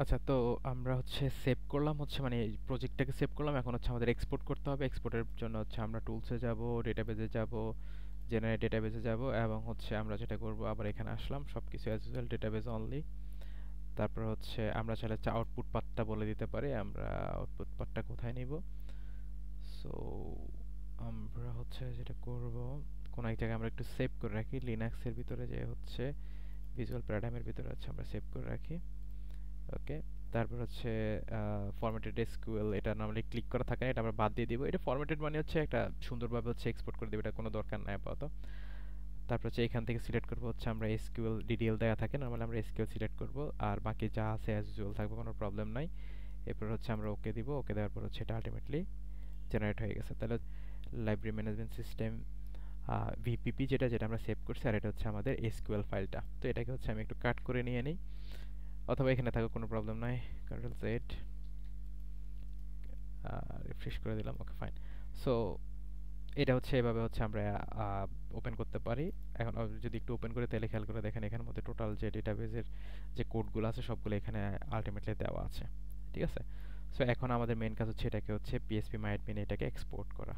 আচ্ছা, তো আমরা হচ্ছে সেভ করলাম, হচ্ছে মানে এই প্রজেক্টটাকে সেভ করলাম। এখন হচ্ছে আমাদের এক্সপোর্ট করতে হবে। এক্সপোর্টের জন্য হচ্ছে আমরা টুলসে যাব, ডেটাবেজে যাব, জেনারেট ডেটাবেজে যাব, এবং হচ্ছে আমরা যেটা করব, আবার এখানে আসলাম, সবকিছু অ্যাজ ইউজুয়াল ডেটাবেজ অনলি। তারপর হচ্ছে আমরা চাইলে আউটপুট পাথটা বলে দিতে পারি, আমরা আউটপুট পাথটা কোথায় নিব। সো আমরা হচ্ছে যেটা করব, কোন এক জায়গায় আমরা একটু সেভ করে রাখি লিনাক্সের ভিতরে, যে হচ্ছে ভিজুয়াল প্যারাডাইমের ভিতরে হচ্ছে আমরা সেভ করে রাখি। ওকে। তারপর হচ্ছে ফরম্যাটেড এসকিউএল, এটা নরমালি ক্লিক করা থাকে না, এটা আমরা বাদ দিয়ে দিব। এটা ফরম্যাটেড মানে হচ্ছে একটা সুন্দরভাবে হচ্ছে এক্সপোর্ট করে দেবে, এটা কোনো দরকার নাই আপাতত। তারপর হচ্ছে এখান থেকে সিলেক্ট করব হচ্ছে আমরা এসকিউএল ডিডিএল দেওয়া থাকে, নরমালি আমরা এসকিউএল সিলেক্ট করব, আর বাকি যা আছে অ্যাজ ইউজুয়াল থাকবে, কোনো প্রবলেম নাই। এরপর হচ্ছে আমরা ওকে দিব, ওকে দেওয়ার পর হচ্ছে এটা আলটিমেটলি জেনারেট হয়ে গেছে। তাহলে লাইব্রেরি ম্যানেজমেন্ট সিস্টেম ভিপিপি যেটা যেটা আমরা সেভ করছি, আর এটা হচ্ছে আমাদের এসকিউএল ফাইলটা। তো এটাকে হচ্ছে আমি একটু কাট করে নিয়ে নিই, অথবা এখানে থাকা কোনো প্রবলেম নাই। কন্ট্রোল জেড, রিফ্রেশ করে দিলাম, ওকে ফাইন। সো এটা হচ্ছে এভাবে হচ্ছে আমরা ওপেন করতে পারি। এখন যদি একটু ওপেন করে তাহলে খেয়াল করে দেখেন, এখানের মধ্যে টোটাল যে ডেটাবেজের যে কোডগুলো আছে সবগুলো এখানে আলটিমেটলি দেওয়া আছে। ঠিক আছে। সো এখন আমাদের মেন কাজ হচ্ছে এটাকে হচ্ছে পিএসপি মাই অ্যাডমিন এটাকে এক্সপোর্ট করা।